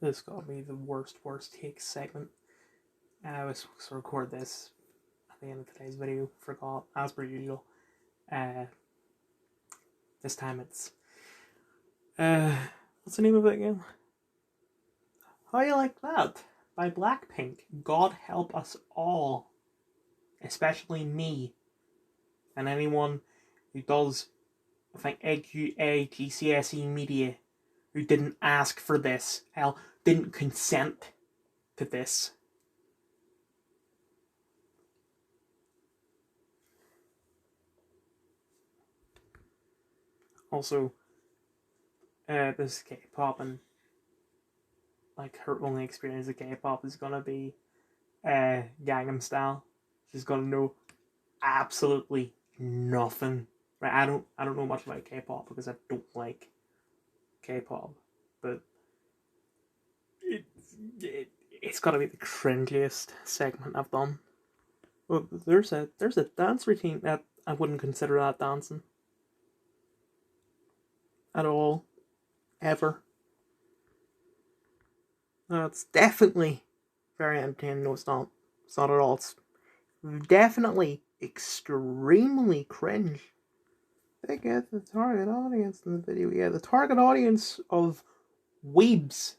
This got me the worst take segment. I was supposed to record this at the end of today's video. Forgot, as per usual. Uh, this time it's what's the name of it again? How You Like That by Blackpink. God help us all, especially me and anyone who does, I think, EDUA GCSE media, who didn't ask for this, hell, didn't consent to this. Also, this is K-pop, and like her only experience of K-pop is gonna be Gangnam Style. She's gonna know absolutely nothing. Right? I don't know much about K-pop because I don't like K-pop, but it's gotta be the cringiest segment I've done. Well, there's a dance routine that I wouldn't consider that dancing at all, ever. It's definitely very entertaining. No, it's not. It's not at all. It's definitely extremely cringe. They get the target audience in the video. Yeah, the target audience of weebs.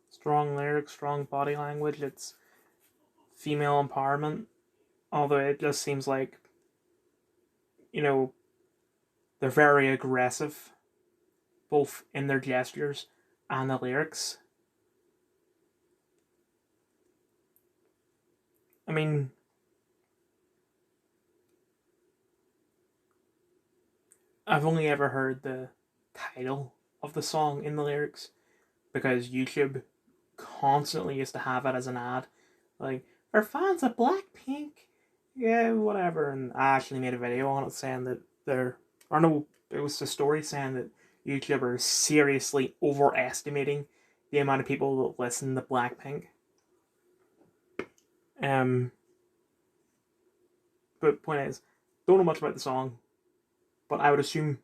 Strong lyrics, strong body language. It's female empowerment. Although it just seems like, they're very aggressive, both in their gestures and the lyrics. I mean, I've only ever heard the title of the song in the lyrics because YouTube constantly used to have it as an ad. Like, for fans of Blackpink, yeah, whatever. And I actually made a video on it saying that it was a story saying that YouTube are seriously overestimating the amount of people that listen to Blackpink. But point is, don't know much about the song, but I would assume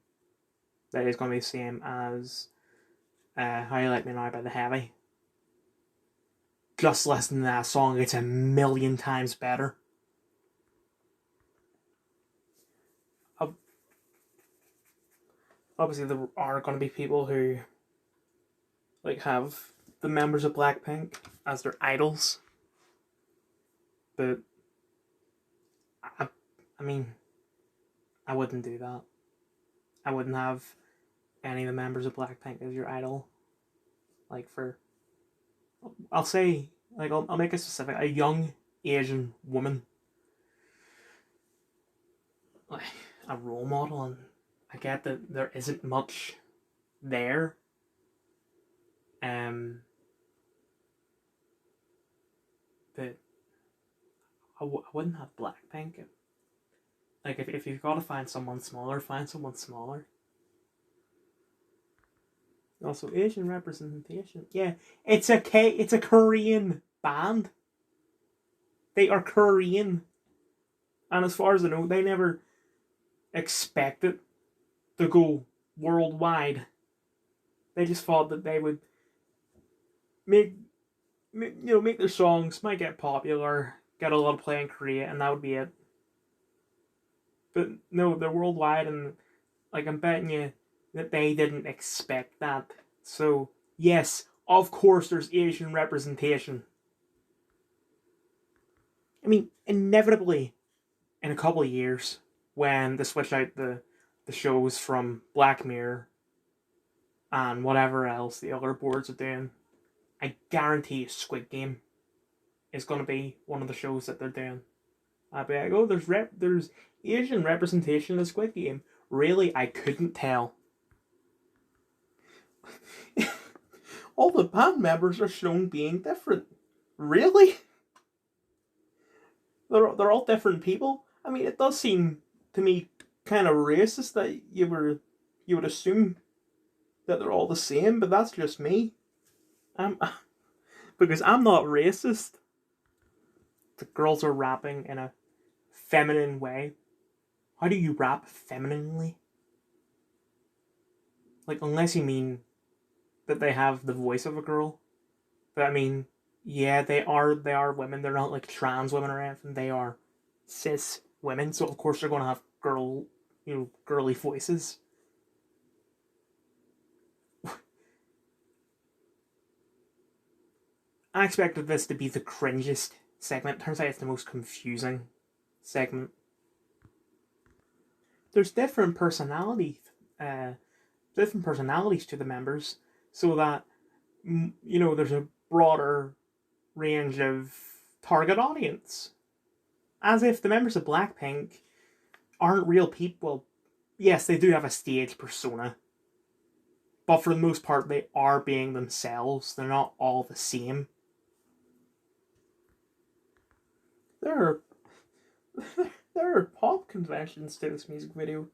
that it's going to be the same as How You Like Me Now by The Heavy. Just listen to that song, it's a million times better. Obviously, there are going to be people who have the members of Blackpink as their idols, but I mean, I wouldn't do that. I wouldn't have any of the members of Blackpink as your idol. I'll say, I'll make it specific. A young Asian woman, like a role model, and I get that there isn't much there. But I wouldn't have Blackpink. Like, if you've got to find someone smaller, find someone smaller. Also, Asian representation. Yeah, it's a Korean band. They are Korean, and as far as I know, they never expected to go worldwide. They just thought that they would make their songs, might get popular, get a lot of play in Korea, and that would be it. But no, they're worldwide, and I'm betting you that they didn't expect that. So yes, of course, there's Asian representation. I mean, inevitably, in a couple of years, when they switch out the shows from Black Mirror and whatever else the other boards are doing, I guarantee Squid Game is going to be one of the shows that they're doing. I'll be like, oh, there's Asian representation in Squid Game. Really, I couldn't tell. All the band members are shown being different. Really? They're all different people. I mean, it does seem to me kind of racist that you would assume that they're all the same, but that's just me. Because I'm not racist. The girls are rapping in a feminine way. How do you rap femininely? Unless you mean that they have the voice of a girl. But I mean, yeah, they are women. They're not like trans women or anything. They are cis women. So of course they're gonna have girly voices. I expected this to be the cringiest segment. Turns out it's the most confusing segment. There's uh, different personalities to the members, so that there's a broader range of target audience. As if the members of Blackpink aren't real people. Well, yes, they do have a stage persona, but for the most part, they are being themselves. They're not all the same. There are there are pop conventions to this music video,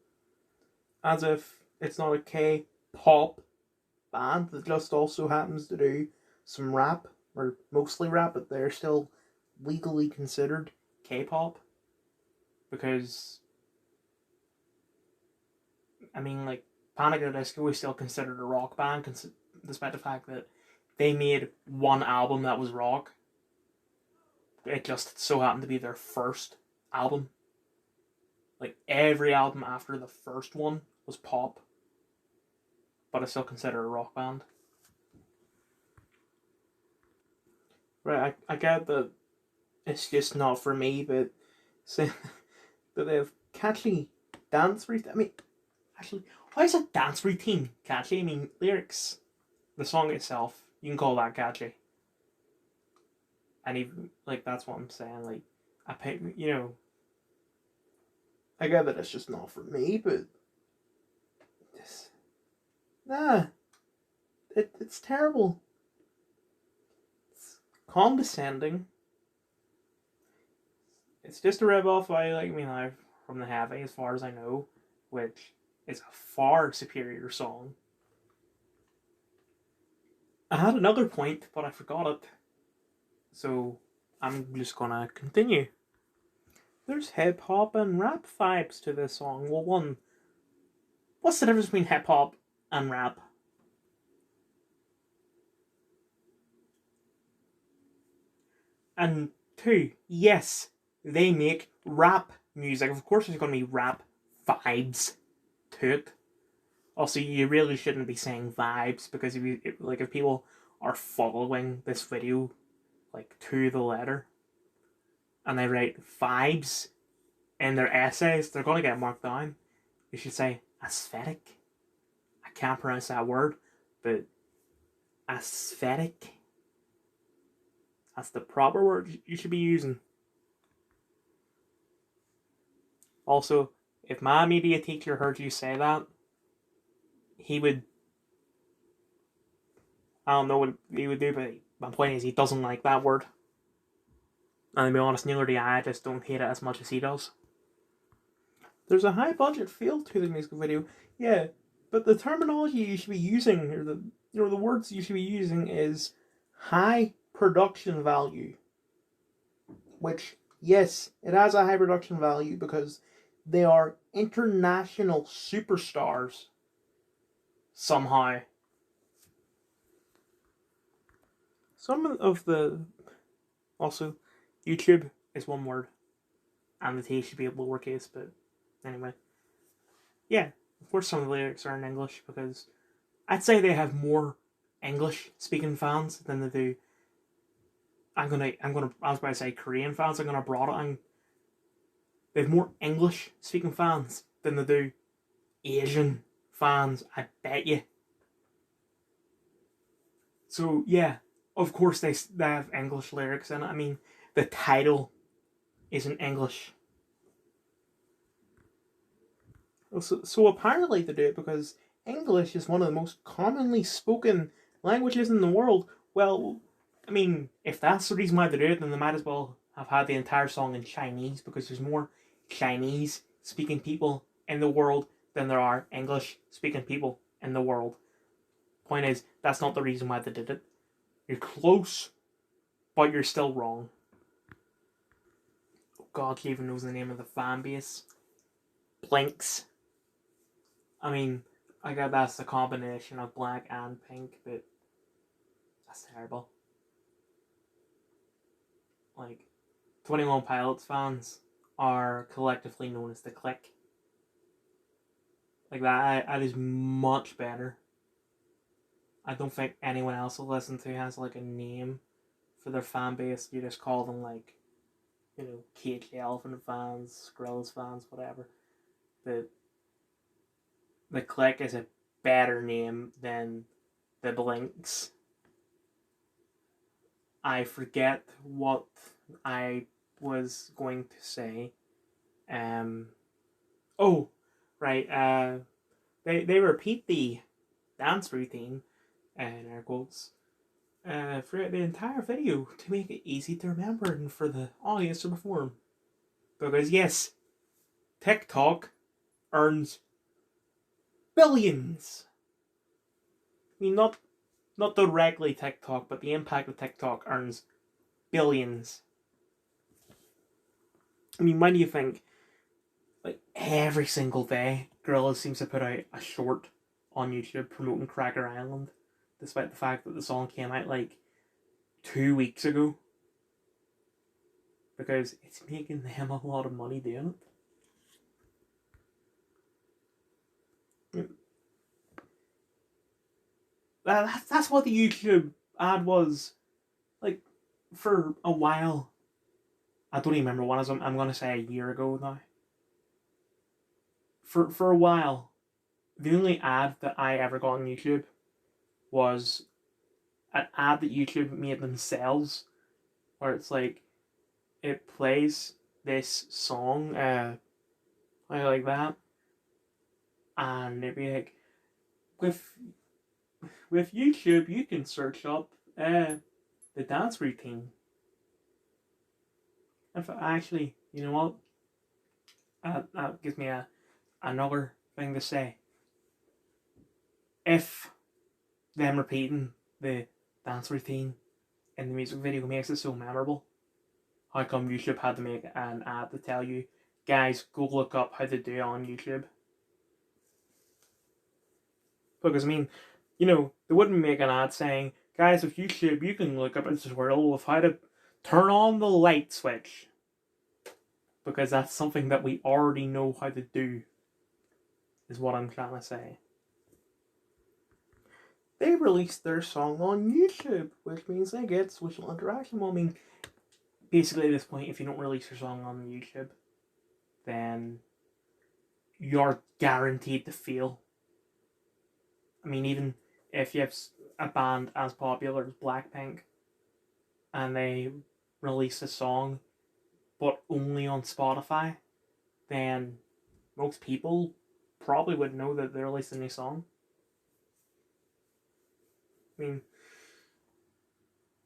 as if it's not a K-pop band that just also happens to do some rap, or mostly rap, but they're still legally considered K-pop. Because, I mean, like, Panic! At the Disco is still considered a rock band, despite the fact that they made one album that was rock. It just so happened to be their first album. Like, every album after the first one was pop, but it's still considered a rock band. Right, I get that it's just not for me, but saying that they have catchy dance routine. I mean, actually, why is a dance routine catchy? I mean, lyrics, the song itself, you can call that catchy. And even, like, that's what I'm saying. Like, I pick, I get that it's just not for me, but this, nah, it's terrible. It's condescending. It's just a rip off I Like Me Live from the Heavy, as far as I know, which is a far superior song. I had another point, but I forgot it. So I'm just gonna continue. There's hip hop and rap vibes to this song. Well, one, what's the difference between hip hop and rap? And two, yes, they make rap music. Of course, there's gonna be rap vibes to it. Also, you really shouldn't be saying vibes, because if people are following this video like to the letter and they write vibes in their essays, they're gonna get marked down. You should say aesthetic. I can't pronounce that word, but aesthetic. That's the proper word you should be using. Also, if my media teacher heard you say that, he would. I don't know what he would do, but my point is he doesn't like that word. And to be honest, neither do I just don't hate it as much as he does. There's a high budget feel to the music video, yeah, but the terminology you should be using, or the words you should be using, is high production value. Which, yes, it has a high production value because they are international superstars somehow. Some of the. Also, YouTube is one word, and the T should be a lowercase, but anyway. Yeah, of course some of the lyrics are in English, because I'd say they have more English speaking fans than they do. I was about to say Korean fans. I'm gonna broaden it. They have more English speaking fans than they do Asian fans, I bet you. So yeah, of course they have English lyrics in it. I mean, the title is in English. So apparently they do it because English is one of the most commonly spoken languages in the world. Well, I mean, if that's the reason why they do it, then they might as well have had the entire song in Chinese, because there's more Chinese speaking people in the world than there are English speaking people in the world. Point is, that's not the reason why they did it. You're close, but you're still wrong. Oh God, even knows the name of the fan base. Blinks. I mean, I got that's the combination of black and pink, but that's terrible. Like, 21 Pilots fans are collectively known as the Clique. Like, that is much better. I don't think anyone else will listen to has like a name for their fan base. You just call them like, Cage the Elephant fans, Skrillex fans, whatever. The Clique is a better name than the Blinks. I forget what I was going to say. Oh, right. They repeat the dance routine, in air quotes, throughout the entire video to make it easy to remember and for the audience to perform. Because yes, TikTok earns billions. I mean, not directly TikTok, but the impact of TikTok earns billions. I mean, when do you think, like, every single day, Gorillaz seems to put out a short on YouTube promoting Cracker Island, despite the fact that the song came out like 2 weeks ago? Because it's making them a lot of money doing it. That's what the YouTube ad was. Like, for a while. I don't even remember when it was. I'm going to say a year ago now. For a while, the only ad that I ever got on YouTube was an ad that YouTube made themselves, where it's like, it plays this song, like that, and it'd be like, with YouTube, you can search up the dance routine. And actually, you know what? That gives me another thing to say. If them repeating the dance routine in the music video makes it so memorable, how come YouTube had to make an ad to tell you, guys, go look up how to do it on YouTube? Because, I mean, they wouldn't make an ad saying, guys, with YouTube, you can look up a tutorial of how to turn on the light switch. Because that's something that we already know how to do, is what I'm trying to say. They released their song on YouTube, which means they get social interaction. Well, I mean, basically at this point, if you don't release your song on YouTube, then you're guaranteed to fail. I mean, even if you have a band as popular as Blackpink, and they release a song, but only on Spotify, then most people probably would know that they're releasing a new song. I mean,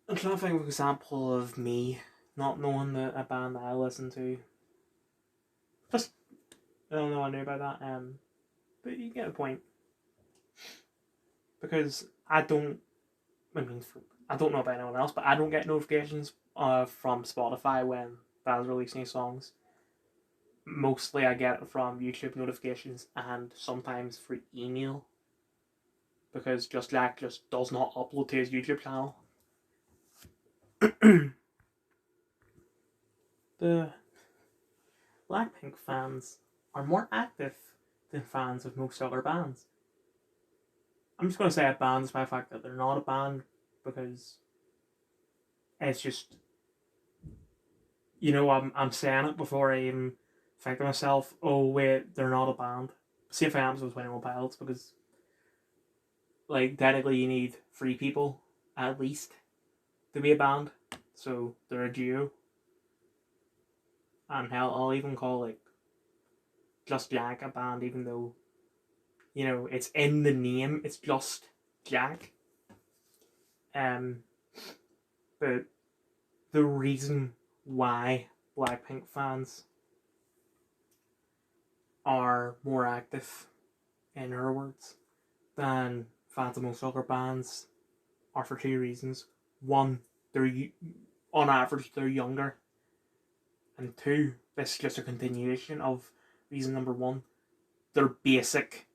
I'm trying to think of an example of me not knowing that a band that I listen to. Just, I don't know what I knew about that. But you get the point. Because I don't know about anyone else, but I don't get notifications from Spotify when bands release new songs. Mostly I get it from YouTube notifications and sometimes through email. Because Just Jack just does not upload to his YouTube channel. The Blackpink fans are more active than fans of most other bands. I'm just going to say a band despite the fact that they're not a band, because it's just, I'm saying it before I even think to myself, oh wait, they're not a band. See if I am with 21 Pilots, because, like, technically you need 3 people at least to be a band, so they're a duo. And hell, I'll even call, like, Just Jack a band, even though, it's in the name, it's Just Jack. But the reason why Blackpink fans are more active, in her words, than fans of most other bands are for 2 reasons. One, they're on average they're younger, and 2, this is just a continuation of reason number 1. They're basic.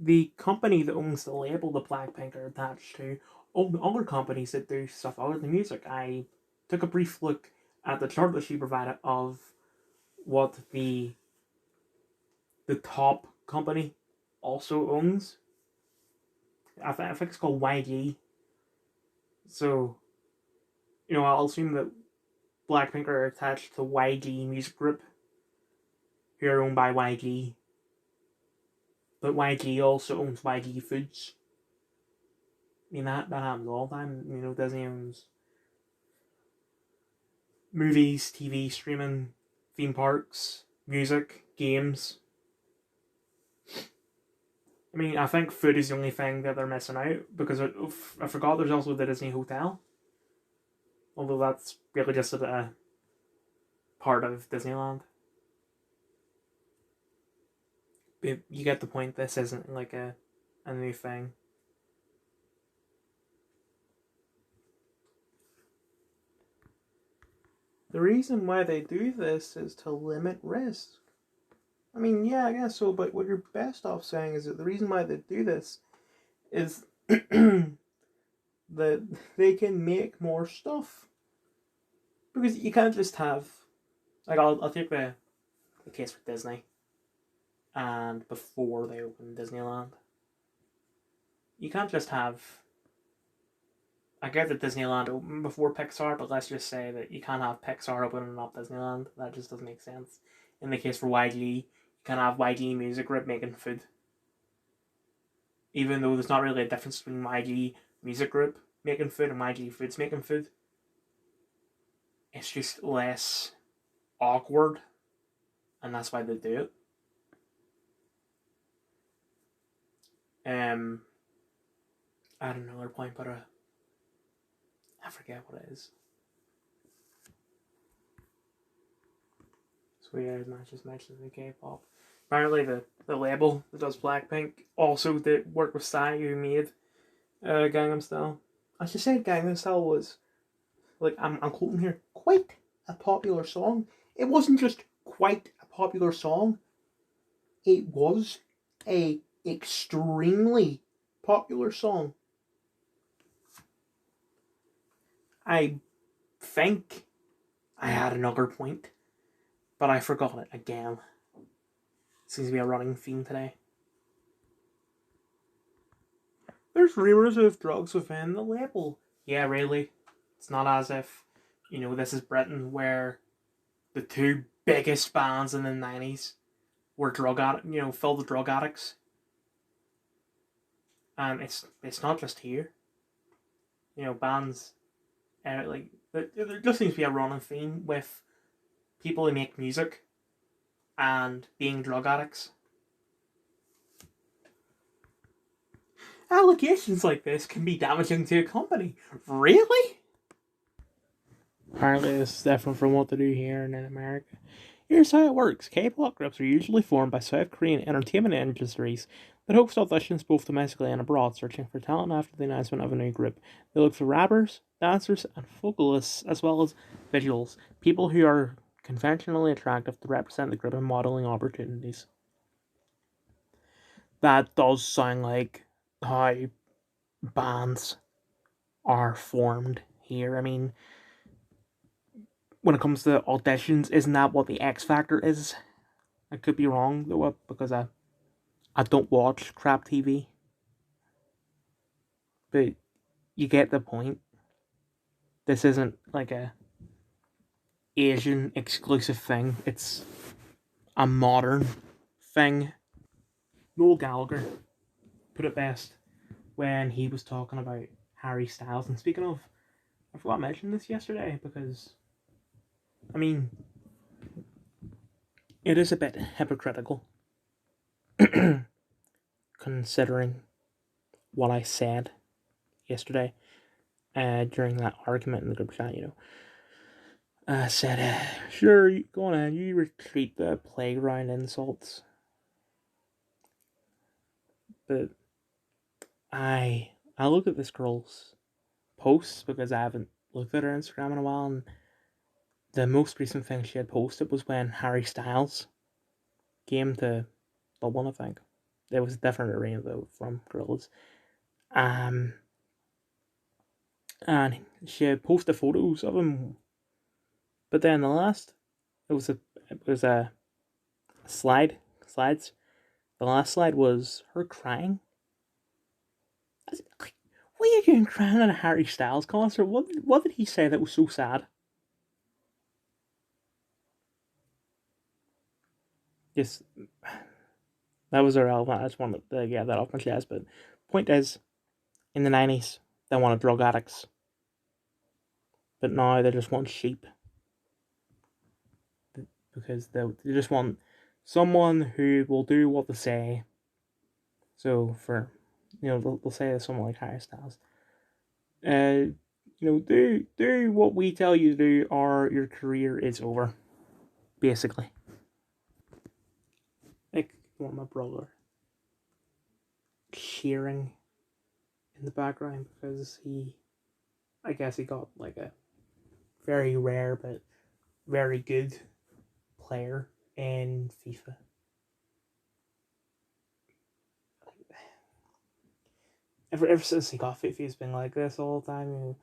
the company that owns the label that Blackpink are attached to own other companies that do stuff other than music. I took a brief look at the chart that she provided of what the top company also owns. I think it's called YG. So, I'll assume that Blackpink are attached to YG Music Group, who are owned by YG. But YG also owns YG Foods. I mean, that happens all the time. Disney owns movies, TV, streaming, theme parks, music, games. I mean, I think food is the only thing that they're missing out, because I forgot there's also the Disney Hotel. Although that's really just a part of Disneyland. But you get the point, this isn't like a new thing. The reason why they do this is to limit risk. I mean, yeah, I guess so, but what you're best off saying is that the reason why they do this is that they can make more stuff. Because you can't just have, like, I'll take the case for Disney, and before they opened Disneyland. You can't just have, I get that Disneyland opened before Pixar, but let's just say that you can't have Pixar opening up Disneyland. That just doesn't make sense. In the case for YG, you can't have YG Music Group making food. Even though there's not really a difference between YG Music Group making food and YG Foods making food. It's just less awkward, and that's why they do it. I don't know, they're point, but I forget what it is. So yeah, it's not just mentioned the K-pop. Apparently the label that does Blackpink also did work with Psy, who made Gangnam Style. I should say Gangnam Style was, like, I'm quoting here, quite a popular song. It wasn't just quite a popular song. It was a extremely popular song. I think I had another point, but I forgot it again. Seems to be a running theme today. There's rumors of drugs within the label. Yeah, really. It's not as if, this is Britain where the two biggest bands in the 90s were filled with drug addicts. And it's not just here. Bands, like, there just seems to be a running theme with people who make music and being drug addicts. Allegations like this can be damaging to a company. Really? Apparently, this is different from what they do here and in America. Here's how it works. K-pop groups are usually formed by South Korean entertainment industries that host auditions both domestically and abroad, searching for talent after the announcement of a new group. They look for rappers, dancers, and vocalists, as well as visuals, people who are conventionally attractive to represent the group in modeling opportunities. That does sound like how bands are formed here. I mean, when it comes to auditions, isn't that what the X Factor is? I could be wrong though, because I don't watch crap TV. But you get the point. This isn't like a Asian exclusive thing. It's a modern thing. Noel Gallagher put it best when he was talking about Harry Styles. And speaking of, I forgot to mention this yesterday because, I mean, it is a bit hypocritical considering what I said yesterday during that argument in the group chat. I said, sure, go on ahead, you retreat the playground insults. But I look at this girl's posts because I haven't looked at her Instagram in a while, and the most recent thing she had posted was when Harry Styles came to Dublin, I think. there was a different arena though from Gorillaz. Um, and she posted photos of him, but then the last it was a slides. The last slide was her crying. I was like, what are you doing crying at a Harry Styles concert? What did he say that was so sad? Yes, that was irrelevant. I just wanted to get that off my chest. But point is, in the 90s, they wanted drug addicts, but now they just want sheep because they just want someone who will do what they say. So for they'll say to someone like Harry Styles, do what we tell you to do, or your career is over. Basically, like want my brother cheering in the background because I guess he got like a very rare but very good player in FIFA. Ever since he got FIFA, he's been like this all the time.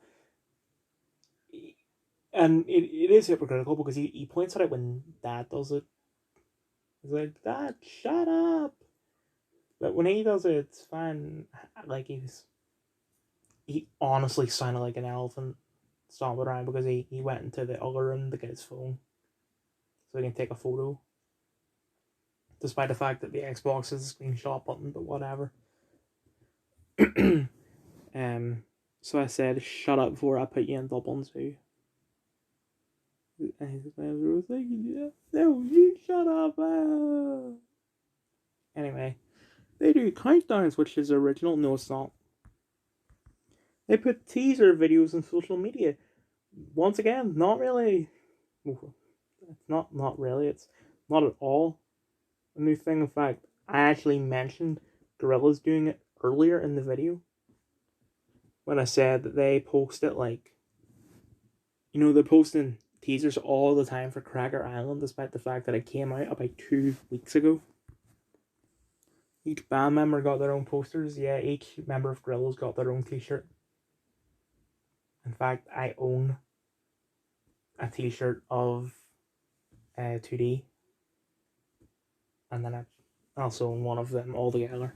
And it is hypocritical because he points it out when Dad does it. He's like, Dad, shut up. But when he does it, it's fine. Like he honestly sounded like an elephant stomping around because he went into the other room to get his phone so he can take a photo. Despite the fact that the Xbox is a screenshot button, but whatever. So I said, shut up before I put you in Dublin Zoo. And his manager was like, no, you shut up. Anyway, they do countdowns, which is original. No, it's not. They put teaser videos on social media. Once again, not really. It's not really. It's not at all a new thing. In fact, I actually mentioned Gorillaz doing it earlier in the video when I said that they post it like, they're posting teasers all the time for Cracker Island, despite the fact that it came out about 2 weeks ago. Each band member got their own posters. Yeah, each member of Gorillaz got their own t-shirt. In fact, I own a t-shirt of 2D. And then I also own one of them all together.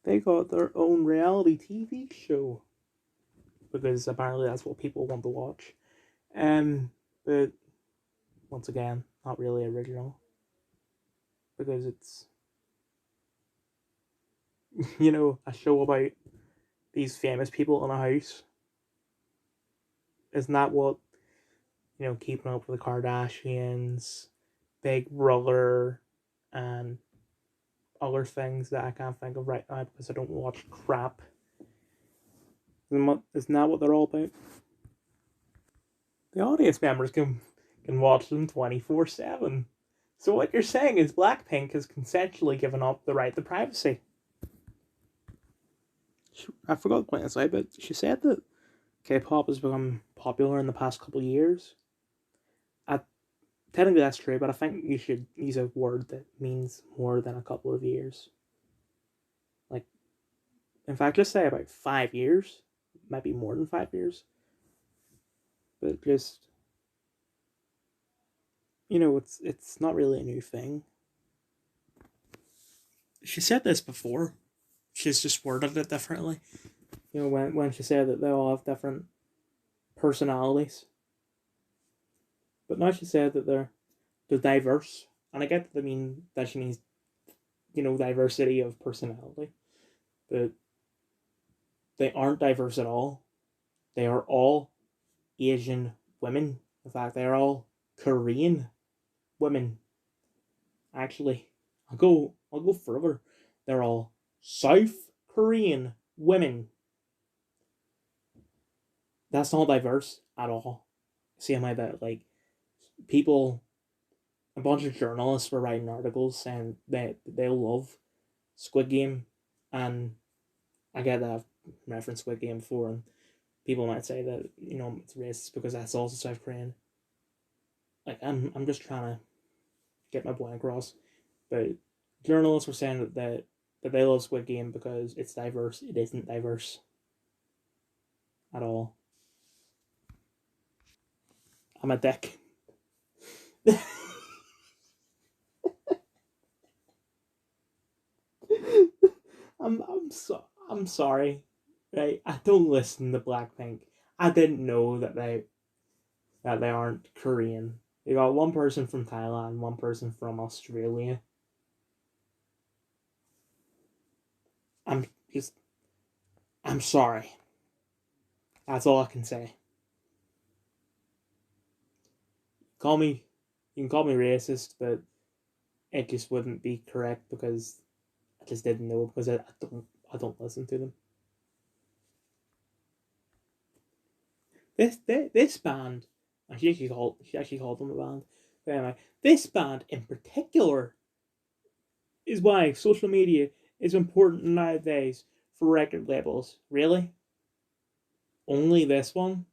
They got their own reality TV show. Because apparently that's what people want to watch. But once again, not really original. Because it's a show about these famous people in a house. Isn't that what Keeping Up with the Kardashians, Big Brother, and other things that I can't think of right now because I don't watch crap. Isn't that what they're all about? The audience members can watch them 24/7. So what you're saying is Blackpink has consensually given up the right to privacy. I forgot to point this out, but she said that K-pop has become popular in the past couple of years. Technically that's true, but I think you should use a word that means more than a couple of years. Like, in fact, just say about 5 years. Might be more than 5 years. But just, it's not really a new thing. She said this before. She's just worded it differently. When she said that they all have different personalities. But now she said that they're diverse. And I get that she means, diversity of personality. But they aren't diverse at all. They are all Asian women. In fact, they are all Korean women. Actually, I'll go further. They're all South Korean women. That's not diverse at all. See, am I that people, a bunch of journalists were writing articles saying that they love Squid Game, and I get that I've referenced Squid Game before, and people might say that it's racist because that's also South Korean. I'm just trying to get my point across. But journalists were saying that they love Squid Game because it's diverse. It isn't diverse at all. I'm a dick. I'm sorry. Right? I don't listen to Blackpink. I didn't know that they aren't Korean. They got one person from Thailand, one person from Australia. I'm just I'm sorry. That's all I can say. Call me you can call me racist, but it just wouldn't be correct because I just didn't know because I don't listen to them. This band, she actually called them a band. But anyway, this band in particular is why social media is important nowadays for record labels. Really, only this one.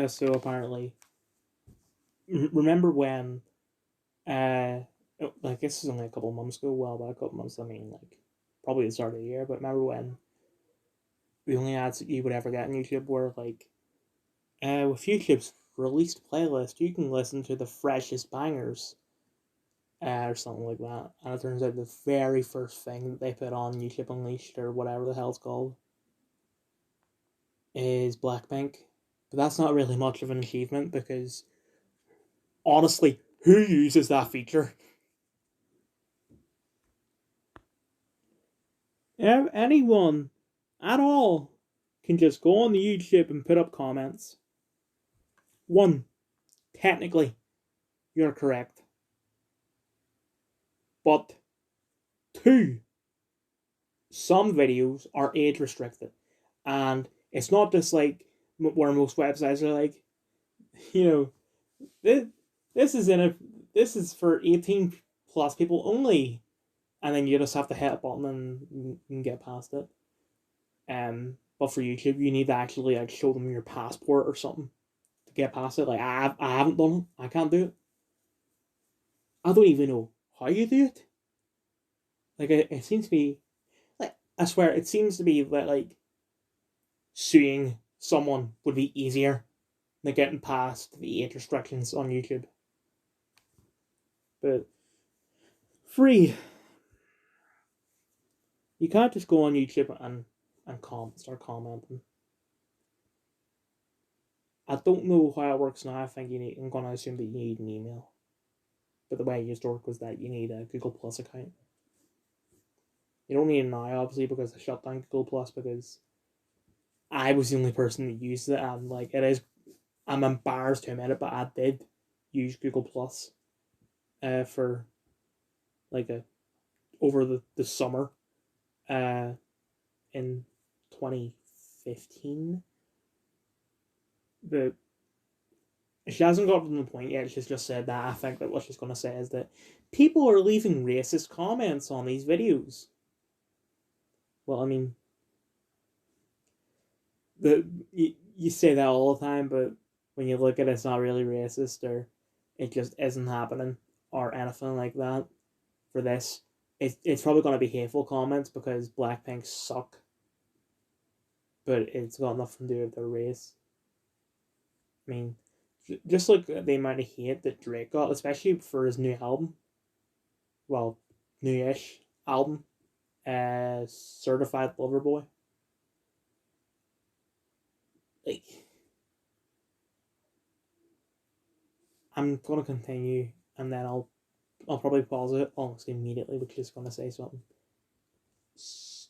So apparently, remember when? Like this is only a couple of months ago. Well, by a couple of months, I mean like probably the start of the year. But remember when the only ads that you would ever get on YouTube were like, with YouTube's released playlist, you can listen to the freshest bangers, or something like that. And it turns out the very first thing that they put on YouTube Unleashed or whatever the hell it's called is Blackpink. But that's not really much of an achievement because honestly, who uses that feature? Anyone at all can just go on the YouTube and put up comments. One, technically, you're correct. But two, some videos are age restricted. And it's not just like where most websites are like, you know, this, this is in a this is for 18 plus people only, and then you just have to hit a button and get past it. But for YouTube, you need to actually like show them your passport or something to get past it. Like I haven't done it. I can't do it. I don't even know how you do it. Like it seems to be like I swear it seems to be that like suing someone would be easier than getting past the age restrictions on YouTube. But free, you can't just go on YouTube and start commenting. I don't know how it works now. I think you need. I'm gonna assume that you need an email. But the way it used to work was that you need a Google Plus account. You don't need it now, obviously, because I shut down Google Plus because I was the only person that used it, and like it is. I'm embarrassed to admit it, but I did use Google Plus, for like a over the summer, uh, in 2015. But she hasn't gotten to the point yet. She's just said that. I think that what she's going to say is that people are leaving racist comments on these videos. Well, I mean, you say that all the time, but when you look at it, it's not really racist, or it just isn't happening, or anything like that. For this, it's probably going to be hateful comments because Blackpink suck, but it's got nothing to do with their race. I mean, just look at the amount of hate that Drake got, especially for his new album. Well, newish album, Certified Lover Boy. Like, I'm gonna continue, and then I'll probably pause it almost immediately because it's gonna say something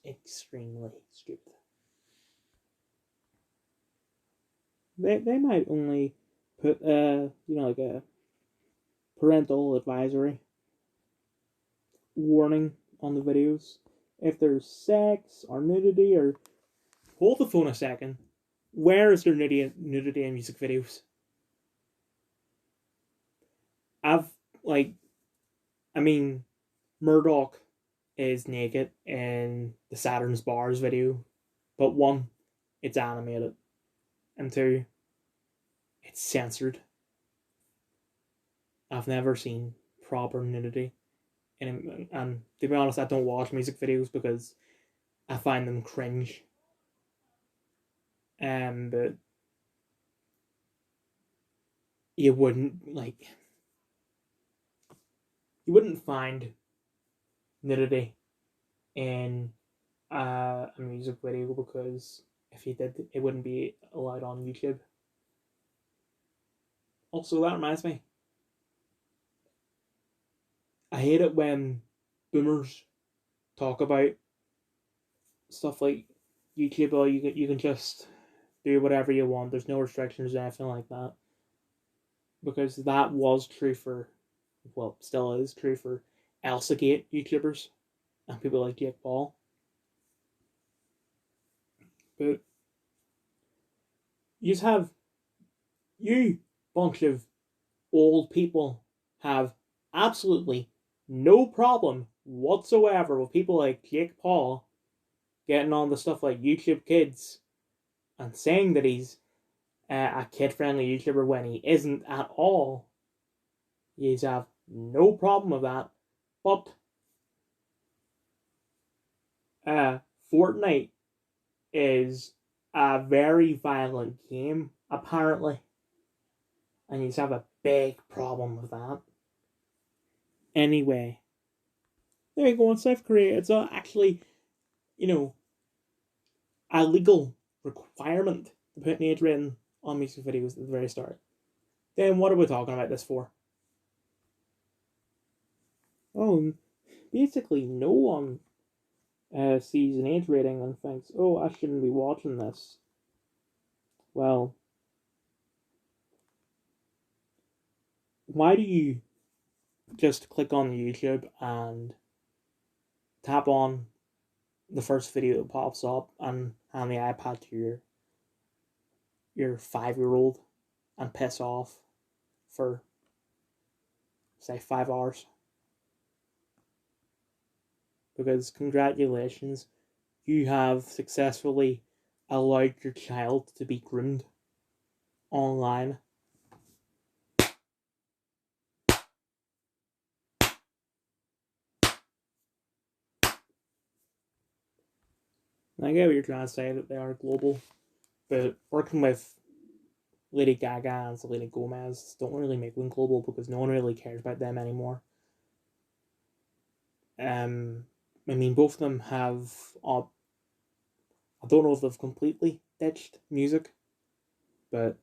extremely stupid. They might only put like a parental advisory warning on the videos if there's sex or nudity or hold the phone a second. Where is there nudity in music videos? I've like I mean Murdoch is naked in the Saturn's Bars video, but one, it's animated, and two, it's censored. I've never seen proper nudity. And to be honest, I don't watch music videos because I find them cringe. But you wouldn't like you wouldn't find nudity in a music video because if you did, it wouldn't be allowed on YouTube. Also, that reminds me, I hate it when boomers talk about stuff like YouTube. Or you can just do whatever you want. There's no restrictions or anything like that, because that was true for, well, still is true for ElsaGate YouTubers and people like Jake Paul. But you just have, you bunch of old people have absolutely no problem whatsoever with people like Jake Paul getting on the stuff like YouTube Kids and saying that he's a kid-friendly YouTuber when he isn't at all. You have no problem with that. But Fortnite is a very violent game, apparently. And you have a big problem with that. Anyway, there you go. In South Korea, it's actually, a legal requirement to put an age rating on music videos at the very start. Then what are we talking about this for? Oh, basically no one sees an age rating and thinks, oh, I shouldn't be watching this. Well, why do you just click on YouTube and tap on the first video that pops up and hand the iPad to your 5-year-old and piss off for, say, 5 hours? Because congratulations, you have successfully allowed your child to be groomed online. And I get what you're trying to say, that they are global, but working with Lady Gaga and Selena Gomez don't really make them global because no one really cares about them anymore. I mean, both of them have, I don't know if they've completely ditched music, but,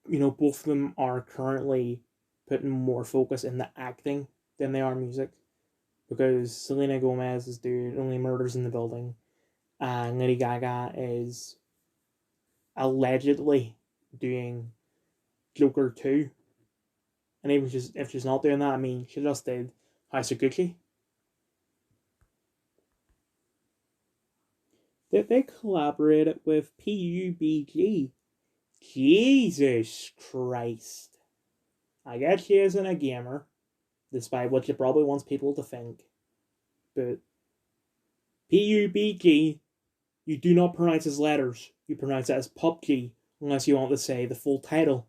both of them are currently putting more focus in the acting than they are music, because Selena Gomez is doing Only Murders in the Building, and Lady Gaga is allegedly doing Joker 2. And even if she's not doing that, I mean, she just did House of Gucci. They collaborated with PUBG. Jesus Christ. I guess she isn't a gamer, despite what she probably wants people to think. But PUBG, you do not pronounce as letters. You pronounce it as PUBG, unless you want to say the full title,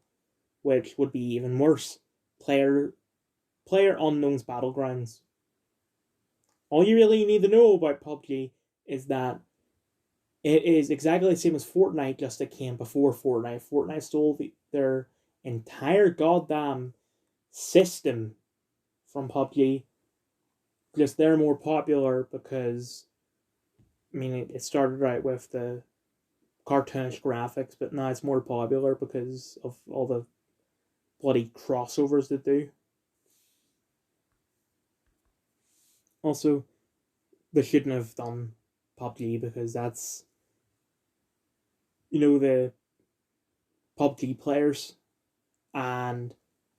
which would be even worse. Player Unknown's Battlegrounds. All you really need to know about PUBG is that it is exactly the same as Fortnite, just it came before Fortnite. Fortnite stole their entire goddamn system from PUBG. Just they're more popular because, I mean, it started right with the cartoonish graphics, but now it's more popular because of all the bloody crossovers they do. Also, they shouldn't have done PUBG because that's, the PUBG players and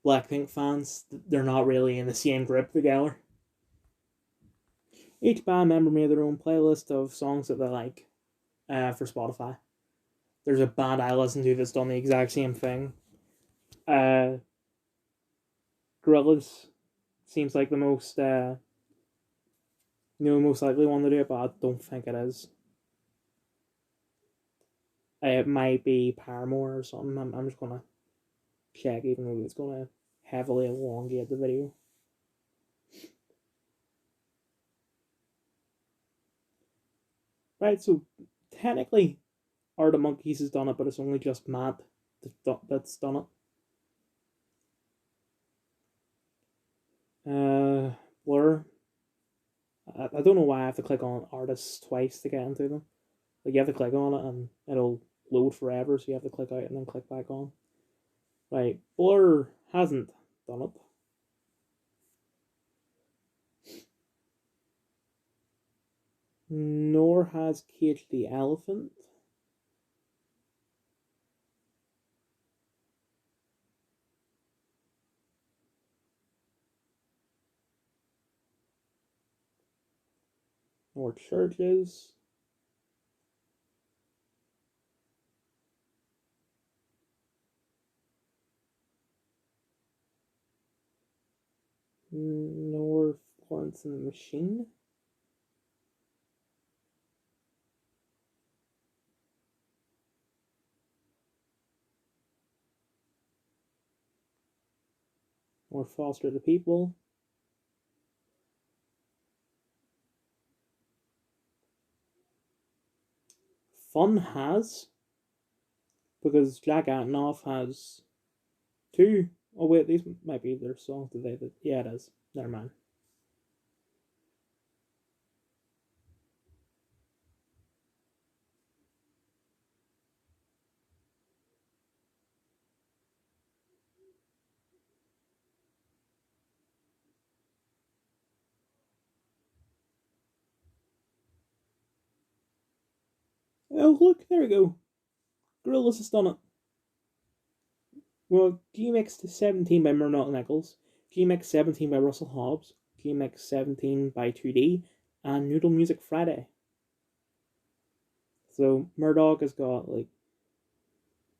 Blackpink fans, they're not really in the same group together. Each band member made their own playlist of songs that they like for Spotify. There's a band I listen to that's done the exact same thing. Gorillaz seems like the most most likely one to do it, but I don't think it is. It might be Paramore or something. I'm just gonna check, even though it's going to heavily elongate the video. Right, so technically Art of Monkeys has done it, but it's only just Matt that's done it. Blur. I don't know why I have to click on artists twice to get into them. Like, you have to click on it and it'll load forever, so you have to click out and then click back on. Right, Blur hasn't done it. Nor has Cage the Elephant. Nor Churches. Nor Florence and the Machine. Nor Foster the People. Fun has, because Jack Antonoff has two. Oh wait, these might be their songs that they did. Yeah, it is. Never mind. Oh look, there we go. Gorillaz has done it. Well, GMX 17 by Murdoch Nichols, GMX 17 by Russell Hobbs, GMX 17 by 2D, and Noodle Music Friday. So Murdoch has got, like,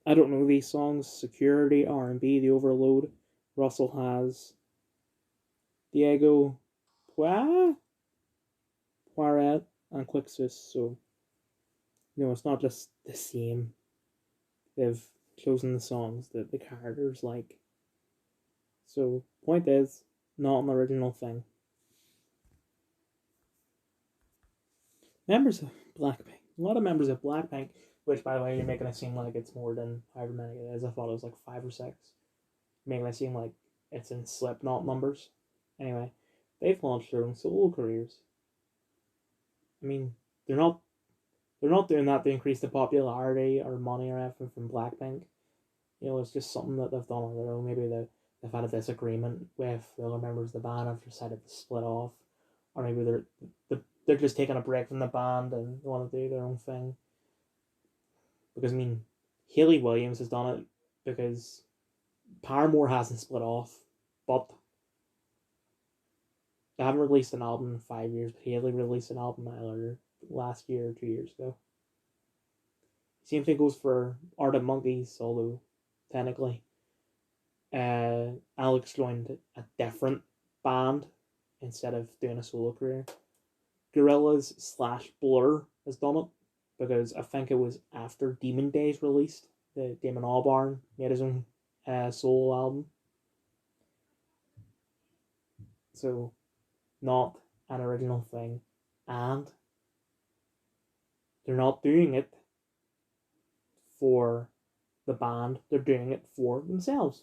I don't know these songs: Security, R&B, The Overload. Russell has Diego Poiret and Quixus. So, it's not just the same. They've chosen the songs that the characters like. So, point is, not an original thing. Members of Blackpink. A lot of members of Blackpink, which, by the way, you're making it seem like it's more than however many it is. I thought it was like 5 or 6. Making it seem like it's in Slipknot numbers. Anyway, they've launched their own solo careers. I mean, they're not doing that to increase the popularity or money or anything from Blackpink. It's just something that they've done on their own. Maybe they've had a disagreement with the other members of the band and have decided to split off, or maybe they're just taking a break from the band and they want to do their own thing. Because, I mean, Hayley Williams has done it because Paramore hasn't split off, but they haven't released an album in 5 years, but Hayley released an album earlier last year or 2 years ago. Same thing goes for Art of Monkeys, although technically Alex joined a different band instead of doing a solo career. Gorillaz / Blur has done it because I think it was after Demon Days released. The Damon Albarn made his own solo album. So, not an original thing. And they're not doing it for the band, they're doing it for themselves.